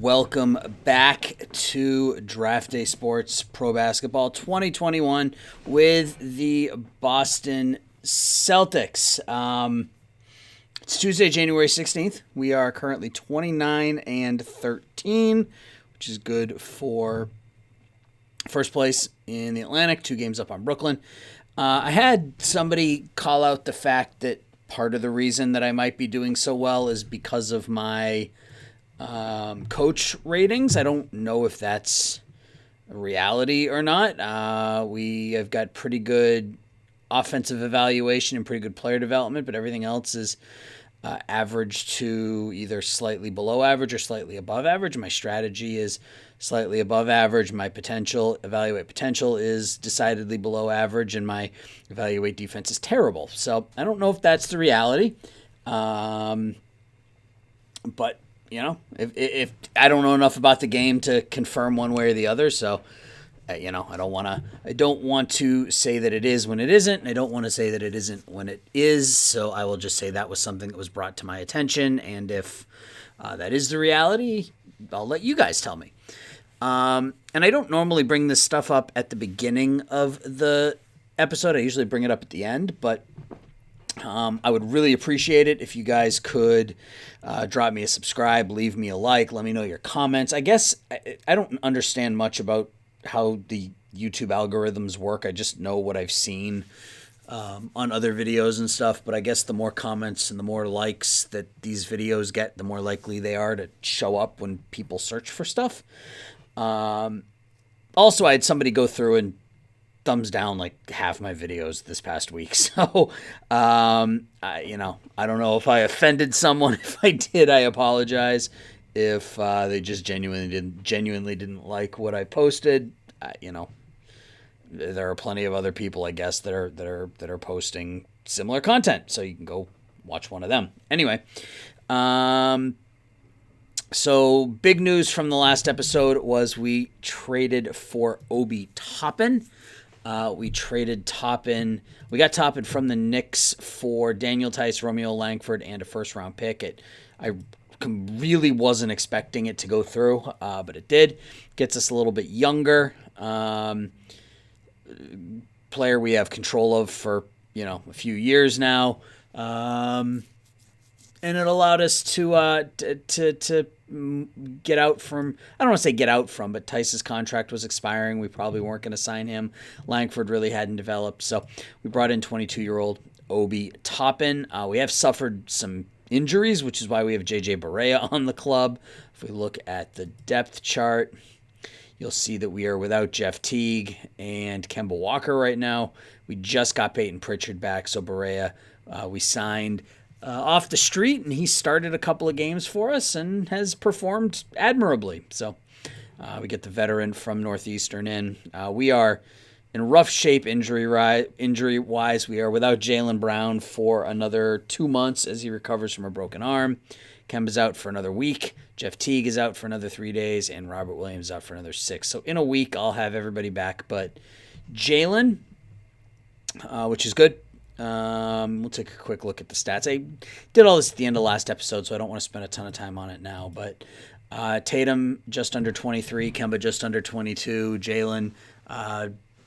welcome back to Draft Day Sports Pro Basketball 2021 with the Boston Celtics. It's Tuesday, January 16th. We are currently 29-13, which is good for first place in the Atlantic, 2 games up on Brooklyn. I had somebody call out the fact that part of the reason that I might be doing so well is because of my coach ratings. I don't know if that's a reality or not. We have got pretty good offensive evaluation and pretty good player development, but everything else is average to either slightly below average or slightly above average. My strategy is slightly above average. My evaluate potential is decidedly below average, and my evaluate defense is terrible. So I don't know if that's the reality. But you know, if I don't know enough about the game to confirm one way or the other, so I don't want to say that it is when it isn't, and I don't want to say that it isn't when it is. So I will just say that was something that was brought to my attention, and if that is the reality, I'll let you guys tell me. And I don't normally bring this stuff up at the beginning of the episode. I usually bring it up at the end, but I would really appreciate it if you guys could drop me a subscribe, leave me a like, let me know your comments. I guess I don't understand much about how the YouTube algorithms work. I just know what I've seen on other videos and stuff, but I guess the more comments and the more likes that these videos get, the more likely they are to show up when people search for stuff. Also, I had somebody go through and thumbs down like half my videos this past week. So, I don't know if I offended someone. If I did, I apologize. If they just genuinely didn't like what I posted, there are plenty of other people, I guess, that are posting similar content. So you can go watch one of them. Anyway, so big news from the last episode was we traded for Obi Toppin. We traded Toppin. We got Toppin from the Knicks for Daniel Tice, Romeo Langford, and a first-round pick. I really wasn't expecting it to go through, but it did. Gets us a little bit younger. Player we have control of for a few years now, and it allowed us to get out from, I don't want to say get out from, but Tice's contract was expiring. We probably weren't going to sign him. Langford really hadn't developed, so we brought in 22-year-old Obi Toppin. We have suffered some injuries, which is why we have JJ Barea on the club. If we look at the depth chart, you'll see that we are without Jeff Teague and Kemba Walker right now. We just got Peyton Pritchard back, so Barea we signed off the street, and he started a couple of games for us and has performed admirably. So we get the veteran from Northeastern in. We are in rough shape injury-wise. We are without Jaylen Brown for another 2 months as he recovers from a broken arm. Kemba's out for another week. Jeff Teague is out for another 3 days, and Robert Williams out for another 6. So in a week, I'll have everybody back but Jaylen, which is good. We'll take a quick look at the stats. I did all this at the end of last episode, so I don't want to spend a ton of time on it now. But Tatum just under 23, Kemba just under 22, Jaylen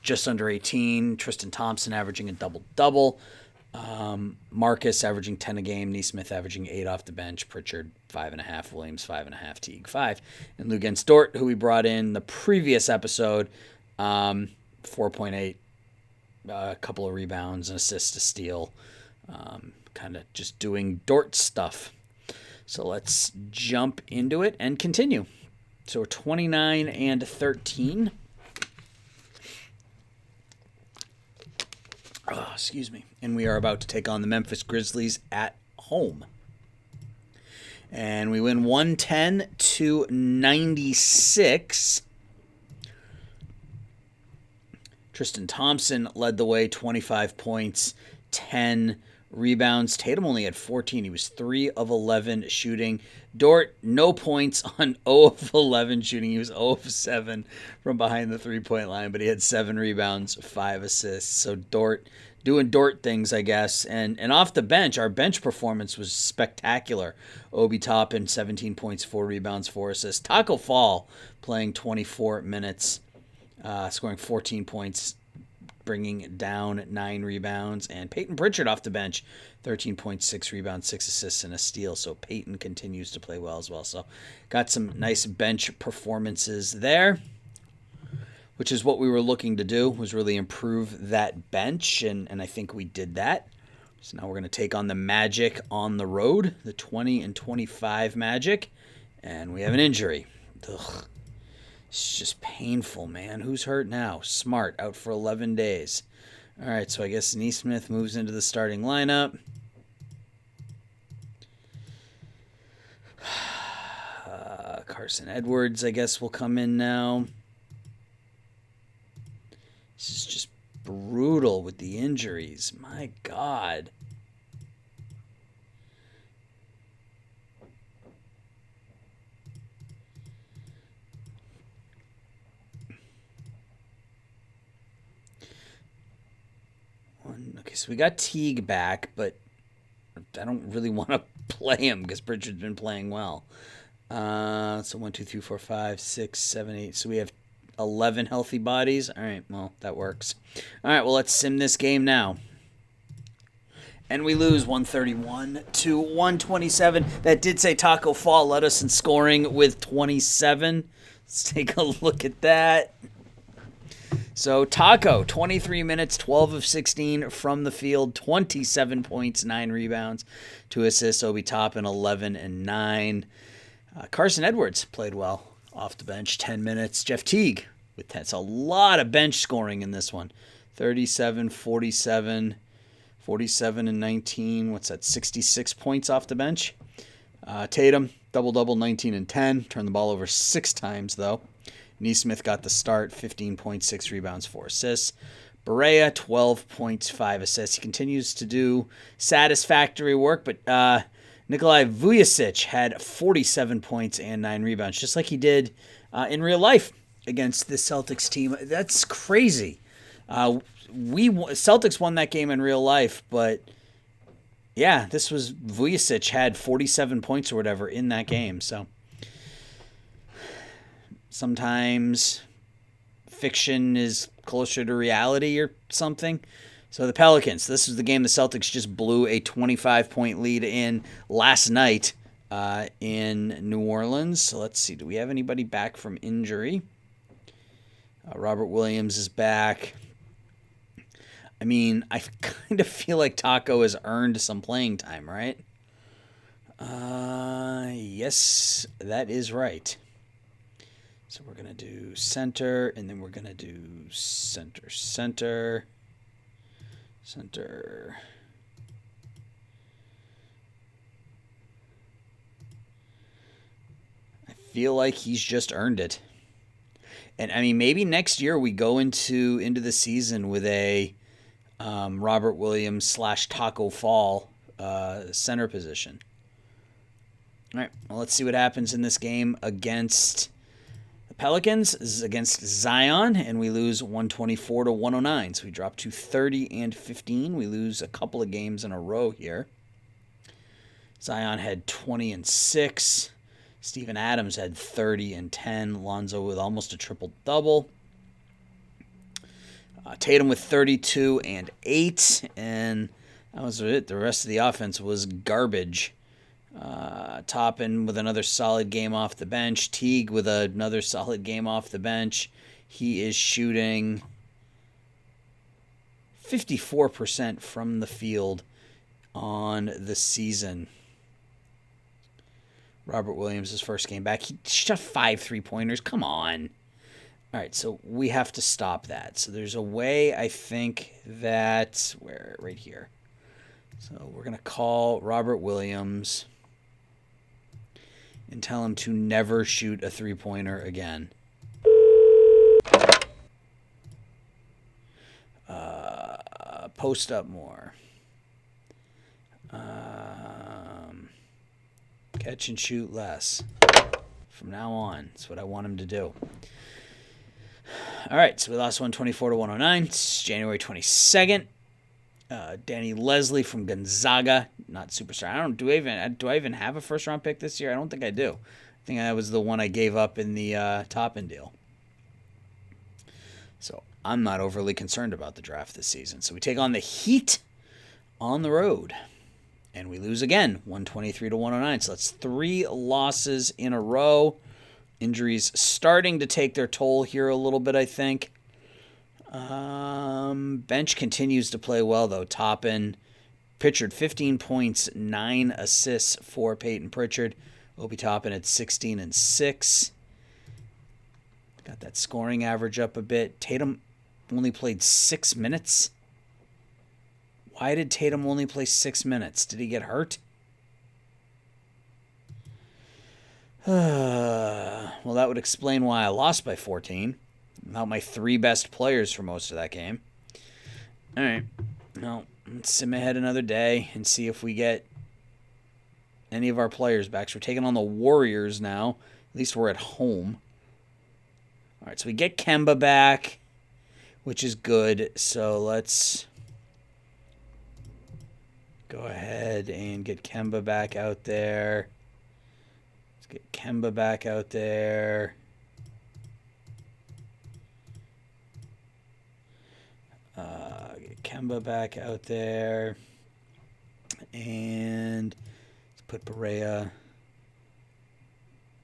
just under 18, Tristan Thompson averaging a double-double, Marcus averaging 10 a game, Nesmith averaging 8 off the bench, Pritchard 5.5, Williams 5.5, Teague 5, and Luguentz Dort, who we brought in the previous episode, 4.8. A couple of rebounds, an assist, a steal, kind of just doing Dort stuff. So let's jump into it and continue. So we're 29-13. Oh, excuse me. And we are about to take on the Memphis Grizzlies at home. And we win 110-96. Tristan Thompson led the way, 25 points, 10 rebounds. Tatum only had 14. He was 3 of 11 shooting. Dort, no points on 0 of 11 shooting. He was 0 of 7 from behind the three-point line, but he had 7 rebounds, 5 assists. So Dort doing Dort things, I guess. And off the bench, our bench performance was spectacular. Obi Toppin, 17 points, 4 rebounds, 4 assists. Taco Fall playing 24 minutes, scoring 14 points, bringing down 9 rebounds. And Peyton Pritchard off the bench, 13.6 rebounds, 6 assists, and a steal. So Peyton continues to play well as well. So got some nice bench performances there, which is what we were looking to do, was really improve that bench, and I think we did that. So now we're going to take on the Magic on the road, the 20-25 Magic, and we have an injury. Ugh. It's just painful, man. Who's hurt now? Smart, out for 11 days. All right, so I guess Neesmith moves into the starting lineup. Carson Edwards, I guess, will come in now. This is just brutal with the injuries. My God. Okay, so we got Teague back, but I don't really want to play him because Pritchard's been playing well. So 1, 2, 3, 4, 5, 6, 7, 8. So we have 11 healthy bodies. All right, well, that works. All right, well, let's sim this game now. And we lose 131 to 127. That did say Taco Fall led us in scoring with 27. Let's take a look at that. So Taco, 23 minutes, 12 of 16 from the field, 27 points, 9 rebounds, 2 assists. Obi Toppin, 11 and 9. Carson Edwards played well off the bench, 10 minutes. Jeff Teague, that's a lot of bench scoring in this one. 37, 47, 47 and 19. What's that, 66 points off the bench. Tatum, double-double, 19 and 10. Turned the ball over 6 times, though. Neesmith got the start, 15.6 rebounds, 4 assists. Barea, 12 points, 5 assists. He continues to do satisfactory work, but Nikolai Vujicic had 47 points and 9 rebounds, just like he did in real life against the Celtics team. That's crazy. Celtics won that game in real life, but yeah, this was Vujicic had 47 points or whatever in that game, so sometimes fiction is closer to reality or something. So the Pelicans, this is the game the Celtics just blew a 25-point lead in last night in New Orleans. So let's see, do we have anybody back from injury? Robert Williams is back. I mean, I kind of feel like Taco has earned some playing time, right? Yes, that is right. So we're going to do center, and then we're going to do center, center, center. I feel like he's just earned it. And, I mean, maybe next year we go into the season with a Robert Williams / Taco Fall center position. All right, well, let's see what happens in this game against Pelicans. This is against Zion, and we lose 124 to 109. So we drop to 30 and 15. We lose a couple of games in a row here. Zion had 20 and 6. Steven Adams had 30 and 10. Lonzo with almost a triple-double. Tatum with 32 and 8. And that was it. The rest of the offense was garbage. Toppin with another solid game off the bench. Teague with another solid game off the bench. He is shooting 54% from the field on the season. Robert Williams, his first game back, he shot 5 3-pointers. Come on. All right, so we have to stop that. So there's a way, I think, that right here. So we're going to call Robert Williams and tell him to never shoot a 3-pointer again. Post up more. Catch and shoot less. From now on, that's what I want him to do. All right, so we lost 124 to 109. It's January 22nd. Danny Leslie from Gonzaga, not superstar. Do I even have a first round pick this year? I don't think I do. I think that was the one I gave up in the Toppin deal. So I'm not overly concerned about the draft this season. So we take on the Heat on the road, and we lose again, 123 to 109. So that's 3 losses in a row. Injuries starting to take their toll here a little bit, I think. Bench continues to play well, though. Toppin, Pritchard, 15 points, 9 assists for Peyton Pritchard. Obi Toppin at 16 and 6. Got that scoring average up a bit. Tatum only played 6 minutes. Why did Tatum only play 6 minutes? Did he get hurt? Well, that would explain why I lost by 14. Without my 3 best players for most of that game. All right. Well, let's sim ahead another day and see if we get any of our players back. So we're taking on the Warriors now. At least we're at home. All right, so we get Kemba back, which is good. So let's go ahead and get Kemba back out there. Let's get Kemba back out there. Get Kemba back out there. And let's put Barea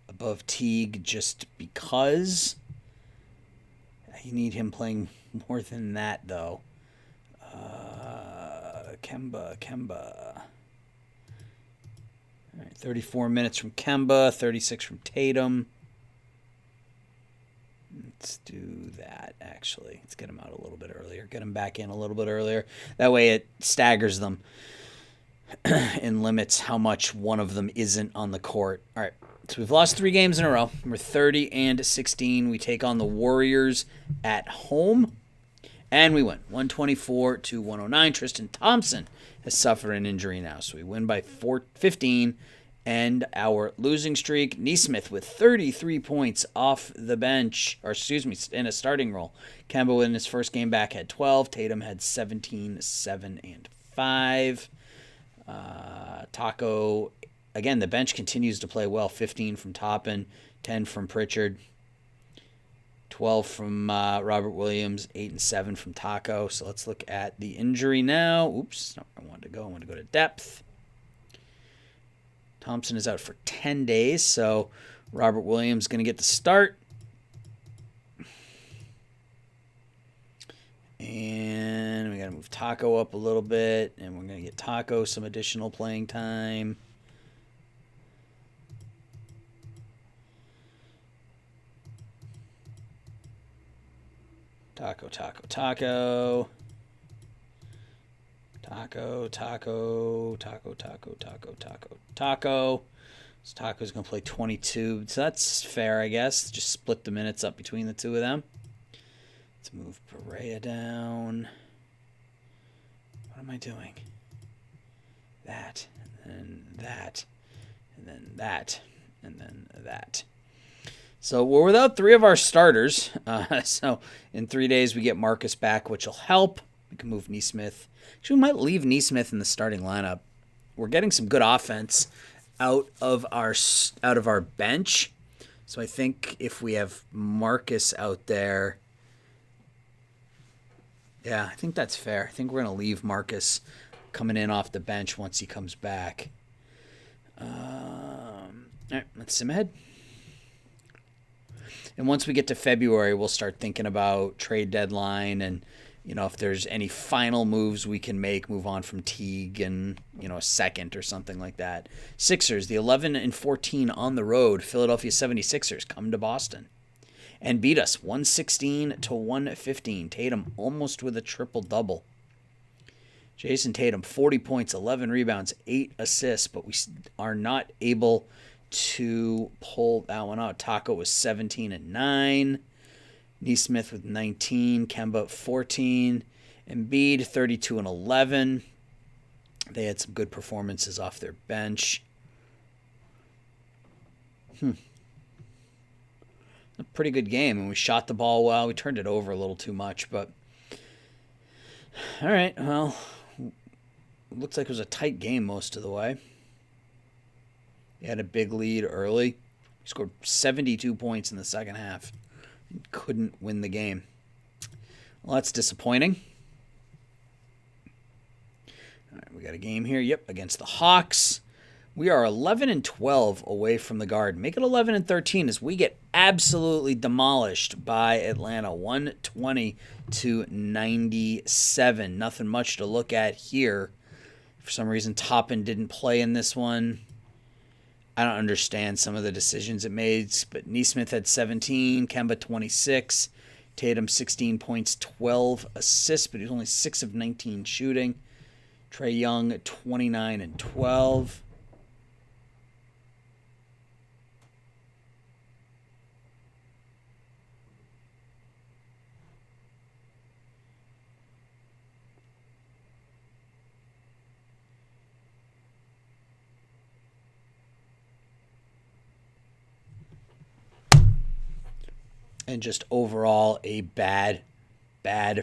above Teague just because. You need him playing more than that, though. Kemba. All right, 34 minutes from Kemba, 36 from Tatum. Let's do that, actually. Let's get him out a little bit earlier. Get him back in a little bit earlier. That way it staggers them and limits how much one of them isn't on the court. All right. So we've lost 3 games in a row. We're 30 and 16. We take on the Warriors at home, and we win 124 to 109. Tristan Thompson has suffered an injury now, so we win by 15. And our losing streak, Nesmith with 33 points off the bench, in a starting role. Kemba in his first game back had 12. Tatum had 17, 7, and 5. Taco. Again, the bench continues to play well. 15 from Toppin, 10 from Pritchard, 12 from Robert Williams, 8 and 7 from Taco. So let's look at the injury now. Oops, not where I wanted to go. I want to go to depth. Thompson is out for 10 days, so Robert Williams is going to get the start. And we got to move Taco up a little bit, and we're going to get Taco some additional playing time. Taco. So Taco's going to play 22. So that's fair, I guess. Just split the minutes up between the two of them. Let's move Barea down. What am I doing? That, and then that, and then that, and then that. So we're without 3 of our starters. So in 3 days we get Marcus back, which will help. We can move Nesmith. Actually, we might leave Nesmith in the starting lineup. We're getting some good offense out of our bench. So I think if we have Marcus out there, yeah, I think that's fair. I think we're going to leave Marcus coming in off the bench once he comes back. All right, let's sim ahead. And once we get to February, we'll start thinking about trade deadline and, if there's any final moves we can move on from Teague and, a second or something like that. Sixers, the 11 and 14 on the road. Philadelphia 76ers come to Boston and beat us 116 to 115. Tatum almost with a triple-double. Jason Tatum, 40 points, 11 rebounds, 8 assists, but we are not able to pull that one out. Taco was 17 and 9. Nesmith with 19. Kemba 14. Embiid 32 and 11. They had some good performances off their bench. A pretty good game, and we shot the ball well. We turned it over a little too much, but all right. Well, looks like it was a tight game most of the way. He had a big lead early. He scored 72 points in the second half. Couldn't win the game. Well, that's disappointing. All right, we got a game here. Yep, against the Hawks. We are 11 and 12 away from the Garden. Make it 11 and 13 as we get absolutely demolished by Atlanta, 120 to 97. Nothing much to look at here. For some reason, Toppin didn't play in this one. I don't understand some of the decisions it made, but Nesmith had 17, Kemba 26, Tatum 16 points, 12 assists, but he's only 6 of 19 shooting. Trae Young 29 and 12. And just overall a bad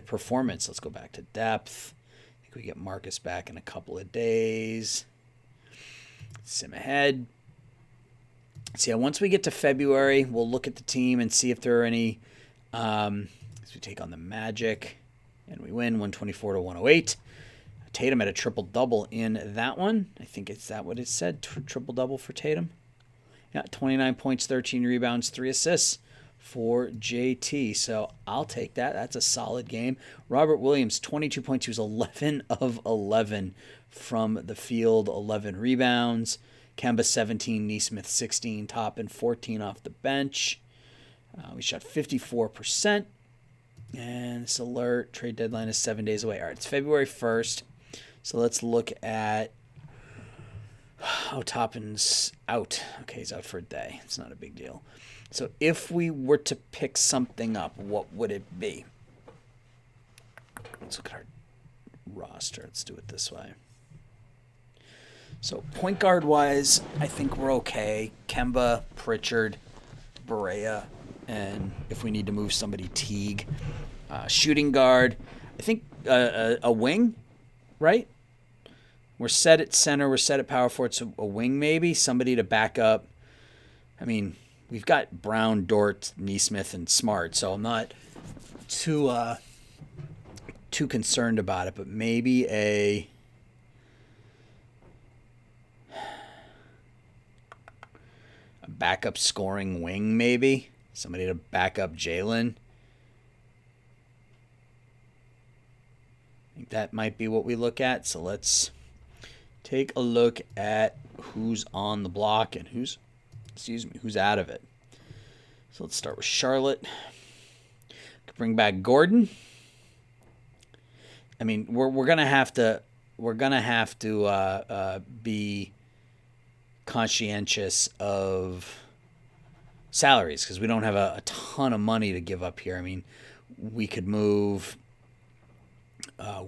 performance. Let's go back to depth. I think we get Marcus back in a couple of days. Sim ahead. So yeah, once we get to February, we'll look at the team and see if there are any. As we take on the Magic, and we win 124 to 108. Tatum had a triple-double in that one. I think it's that what it said, triple-double for Tatum. Yeah, 29 points, 13 rebounds, 3 assists for JT. So I'll take that. That's a solid game. Robert Williams, 22 points. He was 11 of 11 from the field, 11 rebounds. Kemba, 17. Nesmith, 16. Toppin, 14 off the bench. We shot 54%. And this alert, trade deadline is 7 days away. All right, it's February 1st. So let's look at... Oh, Toppin's out. Okay, he's out for a day. It's not a big deal. So if we were to pick something up, what would it be? Let's look at our roster. Let's do it this way. So point guard wise, I think we're okay. Kemba, Pritchard, Barea, and if we need to move somebody, Teague. Shooting guard, I think a wing, right? We're set at center. We're set at power forward. So a wing maybe, somebody to back up. I mean, we've got Brown, Dort, Nesmith, and Smart, so I'm not too concerned about it. But maybe a backup scoring wing, maybe somebody to back up Jalen. I think that might be what we look at. So let's take a look at who's on the block and who's out of it. So let's start with Charlotte. Bring back Gordon. I mean, we're gonna have to be conscientious of salaries because we don't have a ton of money to give up here. I mean, we could move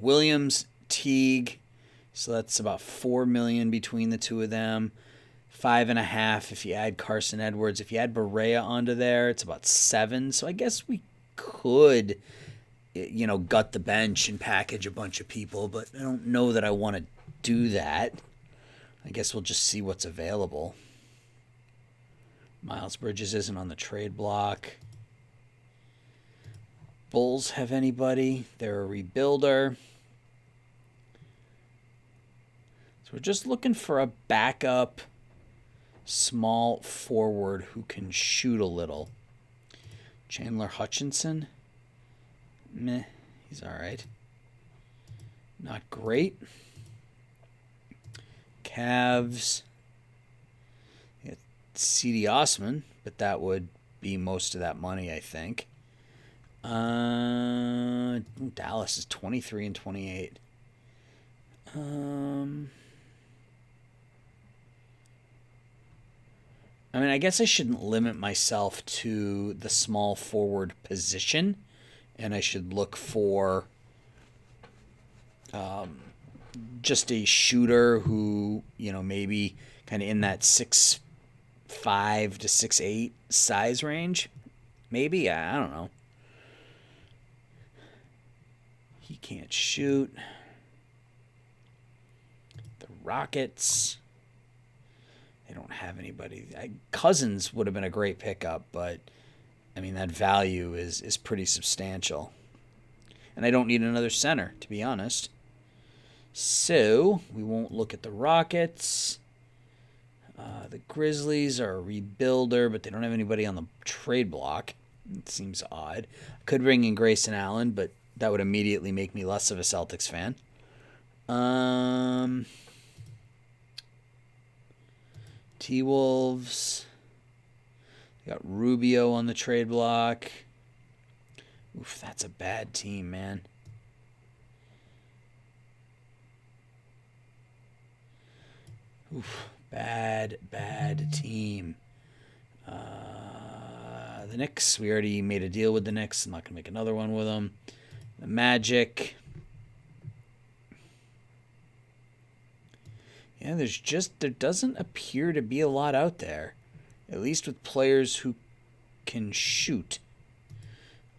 Williams, Teague, so that's about $4 million between the two of them. 5.5 if you add Carson Edwards. If you add Barea onto there, it's about 7. So I guess we could, gut the bench and package a bunch of people, but I don't know that I want to do that. I guess we'll just see what's available. Miles Bridges isn't on the trade block. Bulls have anybody? They're a rebuilder. So we're just looking for a backup small forward who can shoot a little. Chandler Hutchinson. Meh. He's all right. Not great. Cavs. C.D. Osman, but that would be most of that money, I think. Dallas is 23 and 28. I mean, I guess I shouldn't limit myself to the small forward position, and I should look for just a shooter who, maybe kind of in that 6'5" to 6'8" size range. Maybe, I don't know. He can't shoot. The Rockets. They don't have anybody. Cousins would have been a great pickup, but I mean that value is pretty substantial. And I don't need another center, to be honest. So we won't look at the Rockets. The Grizzlies are a rebuilder, but they don't have anybody on the trade block. It seems odd. Could bring in Grayson Allen, but that would immediately make me less of a Celtics fan. T-Wolves. Got Rubio on the trade block. Oof, that's a bad team, man. Oof, bad team. The Knicks, we already made a deal with the Knicks. I'm not going to make another one with them. The Magic. Yeah, there doesn't appear to be a lot out there. At least with players who can shoot.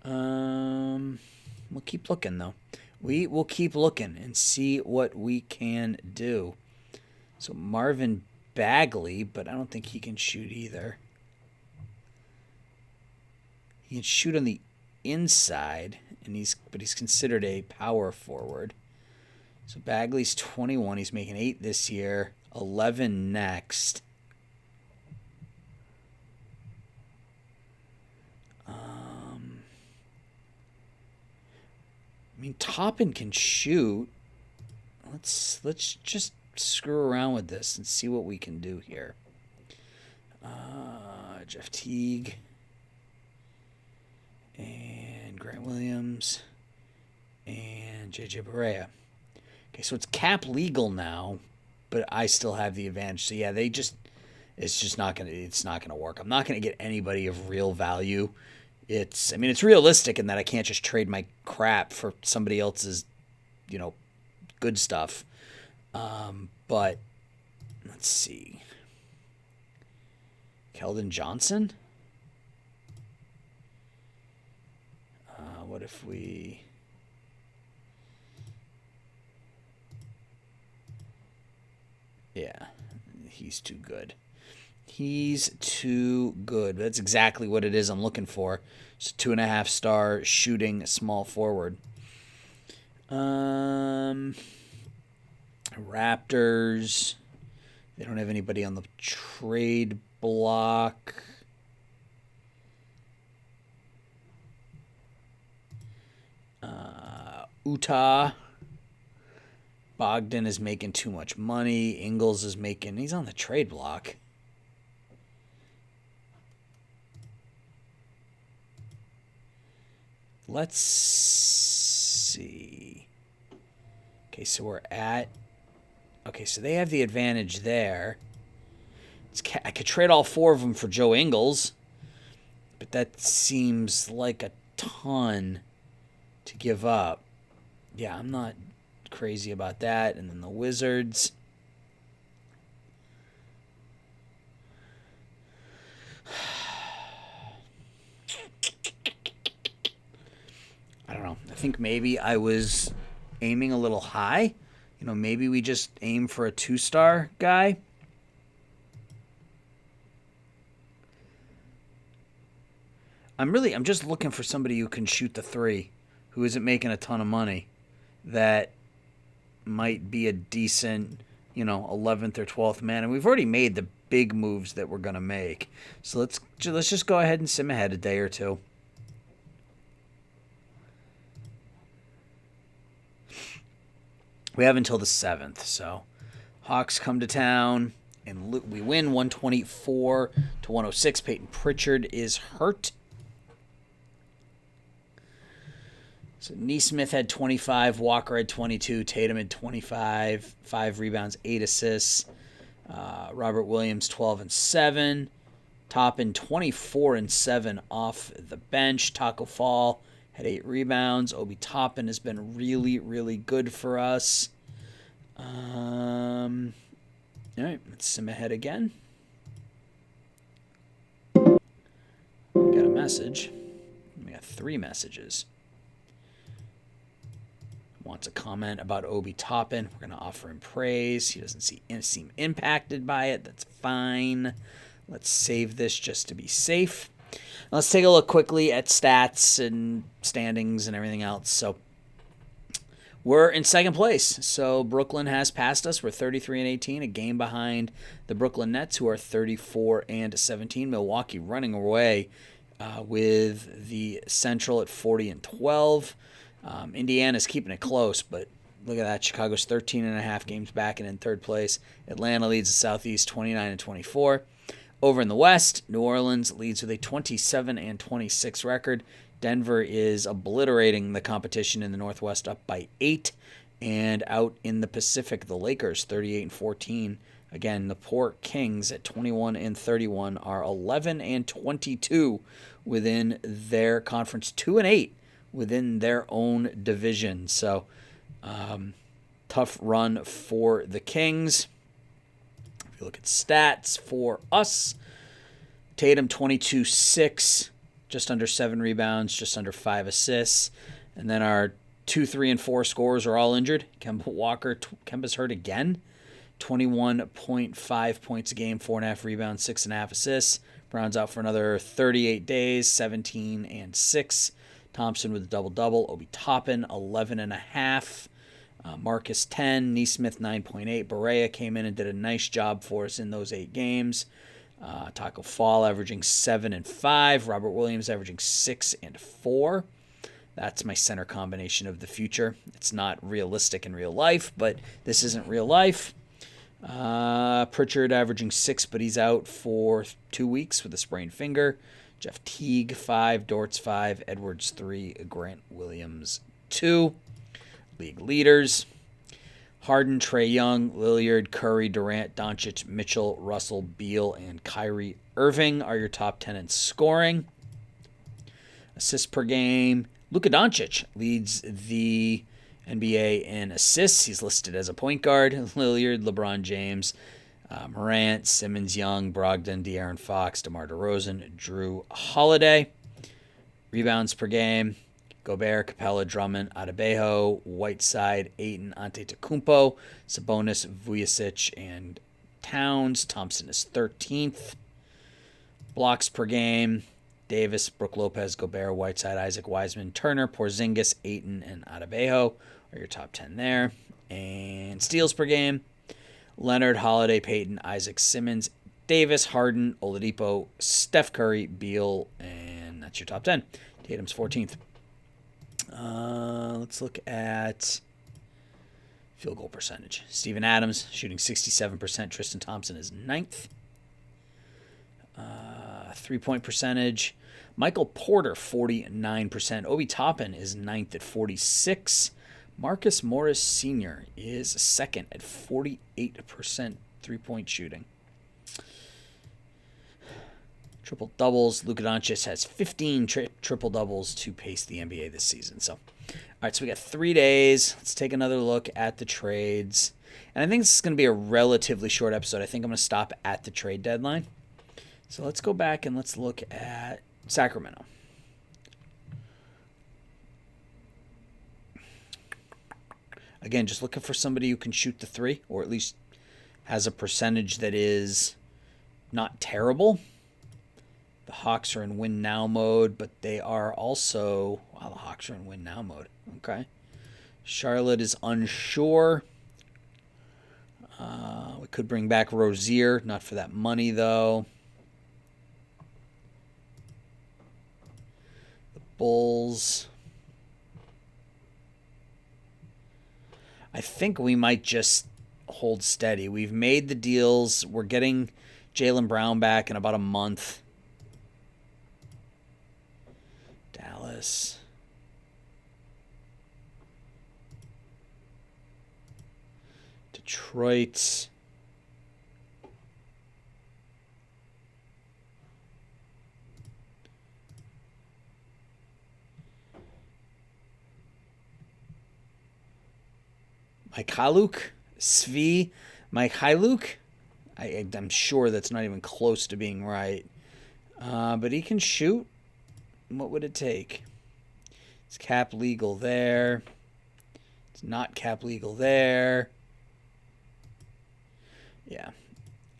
We'll keep looking, though. We will keep looking and see what we can do. So Marvin Bagley, but I don't think he can shoot either. He can shoot on the inside, but he's considered a power forward. So Bagley's 21. He's making 8 this year, 11 next. I mean, Toppin can shoot. Let's just screw around with this and see what we can do here. Jeff Teague and Grant Williams and JJ Barea. Okay, so it's cap legal now, but I still have the advantage. So yeah, it's not gonna work. I'm not gonna get anybody of real value. It's realistic in that I can't just trade my crap for somebody else's, good stuff. But let's see. Keldon Johnson? What if we... Yeah, he's too good. He's too good. That's exactly what it is I'm looking for. It's a 2.5-star shooting small forward. Raptors. They don't have anybody on the trade block. Utah. Bogdan is making too much money. Ingles he's on the trade block. Let's see. Okay, so so they have the advantage there. I could trade all 4 of them for Joe Ingles, but that seems like a ton to give up. Yeah, I'm not crazy about that. And then the Wizards. I don't know. I think maybe I was aiming a little high. Maybe we just aim for a 2-star guy. I'm just looking for somebody who can shoot the 3, who isn't making a ton of money, that might be a decent, 11th or 12th man. And we've already made the big moves that we're going to make. So let's just go ahead and sim ahead a day or two. We have until the 7th, so Hawks come to town, and we win 124-106. Peyton Pritchard is hurt. So Neesmith had 25, Walker had 22, Tatum had 25, 5 rebounds, 8 assists. Robert Williams 12 and 7. Toppin 24 and 7 off the bench. Taco Fall had 8 rebounds. Obi Toppin has been really, really good for us. All right, let's sim ahead again. We got a message. We got 3 messages. wants a comment about Obi Toppin. We're going to offer him praise. He doesn't seem impacted by it. That's fine. Let's save this just to be safe. Let's take a look quickly at stats and standings and everything else. So we're in second place. So Brooklyn has passed us. We're 33-18, a game behind the Brooklyn Nets, who are 34-17. Milwaukee running away with the Central at 40-12. Indiana's keeping it close, but look at that. Chicago's 13.5 games back and in third place. Atlanta leads the Southeast 29-24. Over in the West, New Orleans leads with a 27-26 record. Denver is obliterating the competition in the Northwest, up by 8. And out in the Pacific, the Lakers 38-14. Again, the poor Kings at 21-31 are 11-22 within their conference, 2-8 within their own division. So, tough run for the Kings. If you look at stats for us, Tatum 22-6, just under 7 rebounds, just under 5 assists. And then our 2, 3, and 4 scorers are all injured. Kemba Walker, Kemba's hurt again. 21.5 points a game, 4.5 rebounds, 6.5 assists. Brown's out for another 38 days, 17-6. Thompson with a double-double. Obi Toppin, 11.5. Marcus 10, Neesmith 9.8. Barea came in and did a nice job for us in those 8 games. Taco Fall averaging 7 and 5. Robert Williams averaging 6 and 4. That's my center combination of the future. It's not realistic in real life, but this isn't real life. Pritchard averaging 6, but he's out for 2 weeks with a sprained finger. Jeff Teague 5, Dortz 5, Edwards 3, Grant Williams 2. League leaders: Harden, Trae Young, Lillard, Curry, Durant, Doncic, Mitchell, Russell, Beal, and Kyrie Irving are your top 10 in scoring. Assists per game: Luka Doncic leads the NBA in assists. He's listed as a point guard. Lillard, LeBron James, Morant, Simmons, Young, Brogdon, De'Aaron Fox, DeMar DeRozan, Drew Holiday. Rebounds per game: Gobert, Capella, Drummond, Adebayo, Whiteside, Ayton, Antetokounmpo, Sabonis, Vujacic, and Towns. Thompson is 13th. Blocks per game: Davis, Brook Lopez, Gobert, Whiteside, Isaac Wiseman, Turner, Porzingis, Ayton, and Adebayo are your top 10 there. And steals per game: Leonard, Holiday, Payton, Isaac, Simmons, Davis, Harden, Oladipo, Steph Curry, Beal, and that's your top 10. Tatum's 14th. Let's look at field goal percentage. Steven Adams shooting 67%. Tristan Thompson is 9th. 3-point percentage: Michael Porter 49%. Obi Toppin is 9th at 46%. Marcus Morris Sr. is 2nd at 48% 3-point shooting. Triple doubles: Luka Doncic has 15 triple doubles to pace the NBA this season. So, all right, so we got 3 days. Let's take another look at the trades. And I think this is going to be a relatively short episode. I think I'm going to stop at the trade deadline. So let's go back and let's look at Sacramento. Again, just looking for somebody who can shoot the 3, or at least has a percentage that is not terrible. The Hawks are in win now mode, but they are also... Wow, the Hawks are in win now mode. Okay. Charlotte is unsure. We could bring back Rozier. Not for that money, though. The Bulls... I think we might just hold steady. We've made the deals. We're getting Jaylen Brown back in about a month. Dallas. Detroit. Mikhailuk, Svi Mikhailuk. I'm sure that's not even close to being right. But he can shoot. What would it take? It's cap legal there. It's Not cap legal there. Yeah.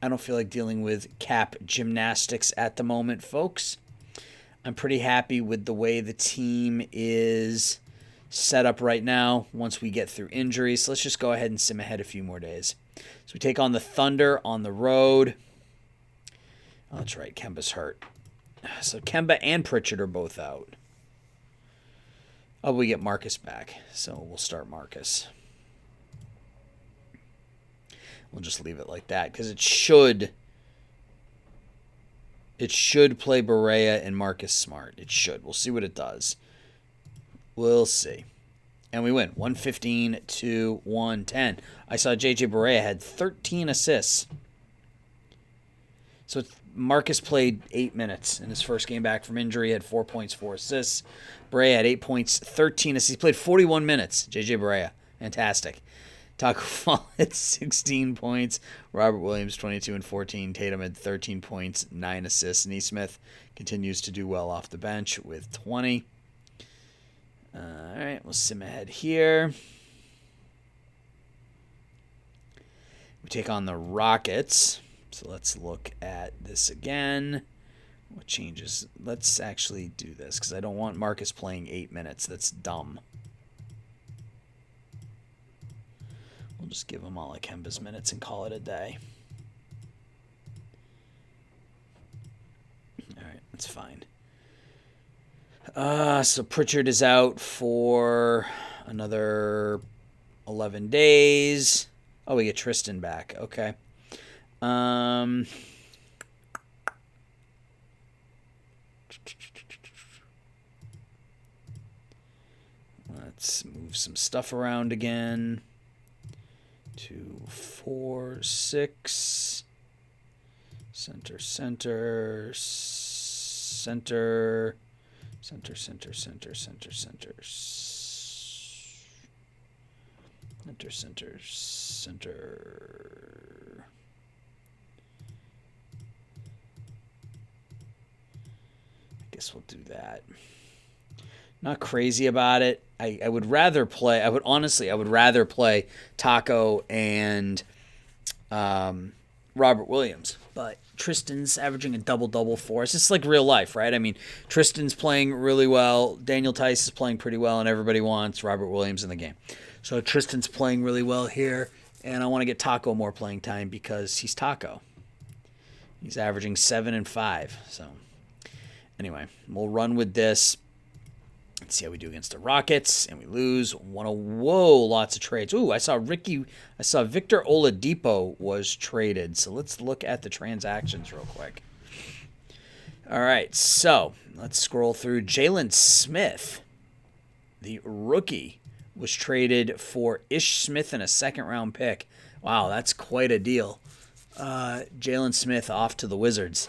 I don't feel like dealing with cap gymnastics at the moment, folks. I'm pretty happy with the way the team is set up right now once we get through injuries. So let's just go ahead and sim ahead a few more days. So we take on the Thunder on the road. Oh, that's right. Kemba's hurt. So Kemba and Pritchard are both out. Oh, we get Marcus back. So we'll start Marcus. We'll just leave it like that because it should play Barea and Marcus Smart. It should. We'll see what it does. We'll see. And we win 115 to 110. I saw JJ Barea had 13 assists. So Marcus played 8 minutes in his first game back from injury. He had 4 points, 4 assists. Barea had 8 points, 13 assists. He played 41 minutes. JJ Barea. Fantastic. Taco Fall had 16 points. Robert Williams, 22 and 14. Tatum had 13 points, 9 assists. Nesmith continues to do well off the bench with 20. All right, we'll sim ahead here. We take on the Rockets. So let's look at this again. What changes? Let's actually do this because I don't want Marcus playing 8 minutes. That's dumb. We'll just give him all of Kemba's minutes and call it a day. All right, that's fine. So Pritchard is out for another 11 days. Oh, we get Tristan back. Okay. Let's move some stuff around again. 2, 4, 6. Center, center, center. Center, center, center, center, center. Center, center, center. I guess we'll do that. Not crazy about it. I would rather play. I would rather play Taco and Robert Williams. But Tristan's averaging a double-double for us. It's like real life, right? I mean, Tristan's playing really well. Daniel Tice is playing pretty well, and everybody wants Robert Williams in the game. So Tristan's playing really well here, and I want to get Taco more playing time because he's Taco. He's averaging 7 and 5. So anyway, we'll run with this. Let's see how we do against the Rockets, and we lose. Whoa, lots of trades. Ooh, I saw Victor Oladipo was traded. So let's look at the transactions real quick. All right, so let's scroll through. Jalen Smith, the rookie, was traded for Ish Smith and a second-round pick. Wow, that's quite a deal. Jalen Smith off to the Wizards.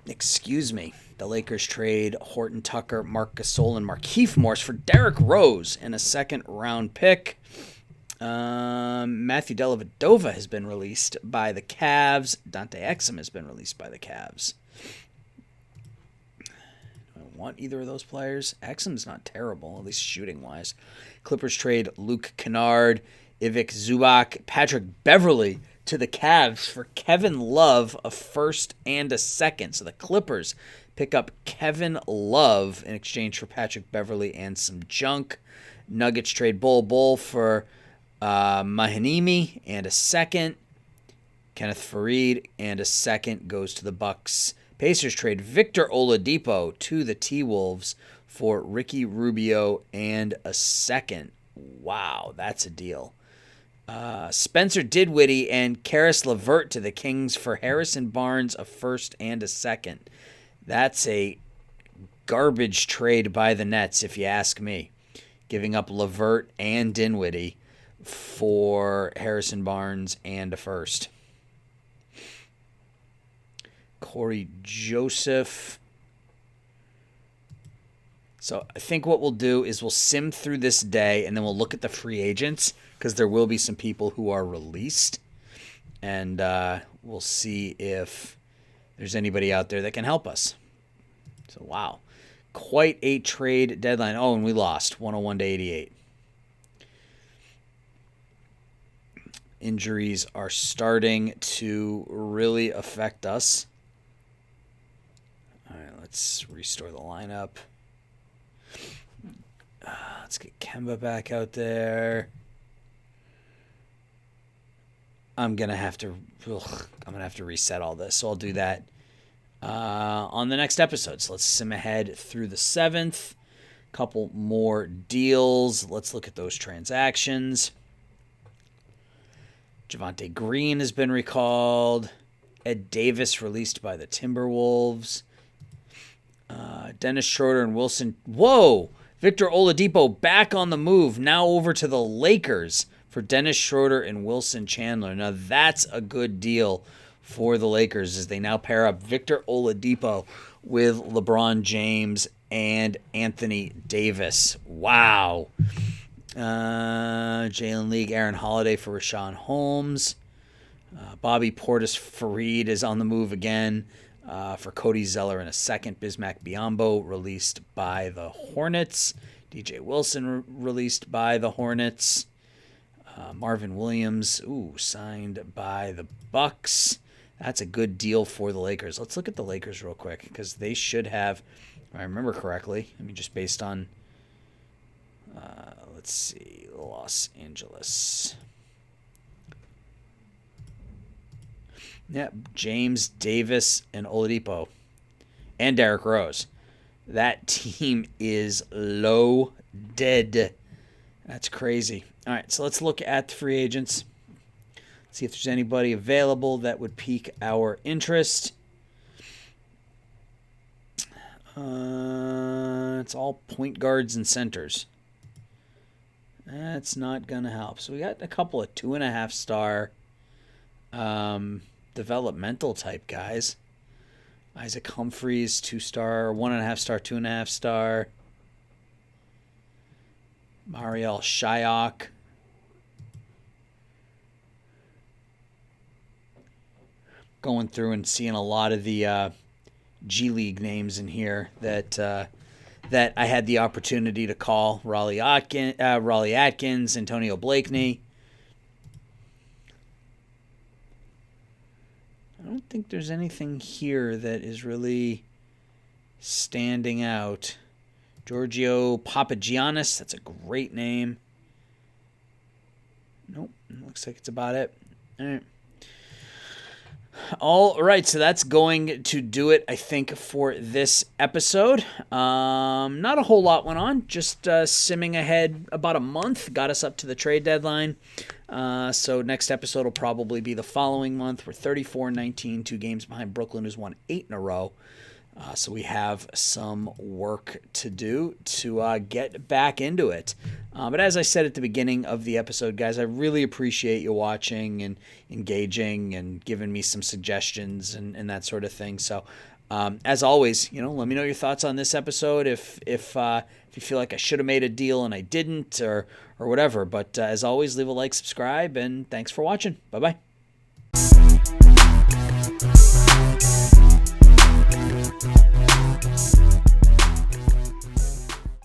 Excuse me. The Lakers trade Horton Tucker, Marc Gasol, and Markieff Morris for Derrick Rose and a second-round pick. Matthew Dellavedova has been released by the Cavs. Dante Exum has been released by the Cavs. Do I want either of those players? Exum's not terrible, at least shooting-wise. Clippers trade Luke Kennard, Ivic Zubac, Patrick Beverley to the Cavs for Kevin Love, a first and a second. So the Clippers pick up Kevin Love in exchange for Patrick Beverley and some junk. Nuggets trade Bol for Mahinimi and a second. Kenneth Faried and a second goes to the Bucks. Pacers trade Victor Oladipo to the T-Wolves for Ricky Rubio and a second. Wow, that's a deal. Spencer Dinwiddie and Karis LeVert to the Kings for Harrison Barnes, a first and a second. That's a garbage trade by the Nets, if you ask me. Giving up LeVert and Dinwiddie for Harrison Barnes and a first. Corey Joseph. So I think what we'll do is we'll sim through this day, and then we'll look at the free agents, because there will be some people who are released. And we'll see if there's anybody out there that can help us. So, wow. Quite a trade deadline. Oh, and we lost 101 to 88. injuries are starting to really affect us. All right, let's restore the lineup. Let's get Kemba back out there. I'm gonna have to reset all this, so I'll do that on the next episode. So let's sim ahead through the 7th. Couple more deals. Let's look at those transactions. Javonte Green has been recalled. Ed Davis released by the Timberwolves. Dennis Schroeder and Wilson. Whoa! Victor Oladipo back on the move. Now over to the Lakers for Dennis Schroeder and Wilson Chandler. Now that's a good deal for the Lakers as they now pair up Victor Oladipo with LeBron James and Anthony Davis. Wow. Jalen League, Aaron Holiday for Rashawn Holmes. Bobby Portis Fareed is on the move again for Cody Zeller in a second. Bismack Biyombo released by the Hornets. DJ Wilson released by the Hornets. Marvin Williams, signed by the Bucks. That's a good deal for the Lakers. Let's look at the Lakers real quick because they should have, if I remember correctly, just based on, let's see, Los Angeles. Yeah, James, Davis, and Oladipo, and Derrick Rose. That team is loaded. That's crazy. All right, so let's look at the free agents. See if there's anybody available that would pique our interest. It's all point guards and centers. That's not going to help. So we got a couple of 2.5-star developmental type guys. Isaac Humphries, 2-star, 1.5-star, 2.5-star. Mariel Shyok. Going through and seeing a lot of the G League names in here that I had the opportunity to call. Raleigh Atkins, Antonio Blakeney. I don't think there's anything here that is really standing out. Giorgio Papagiannis, that's a great name. Nope, looks like it's about it. All right, so that's going to do it, I think, for this episode. Not a whole lot went on, just simming ahead about a month, got us up to the trade deadline. So next episode will probably be the following month. We're 34-19, 2 games behind Brooklyn, who's won 8 in a row. So we have some work to do to get back into it. But as I said at the beginning of the episode, guys, I really appreciate you watching and engaging and giving me some suggestions and that sort of thing. So as always, let me know your thoughts on this episode if you feel like I should have made a deal and I didn't or whatever. But as always, leave a like, subscribe, and thanks for watching. Bye-bye.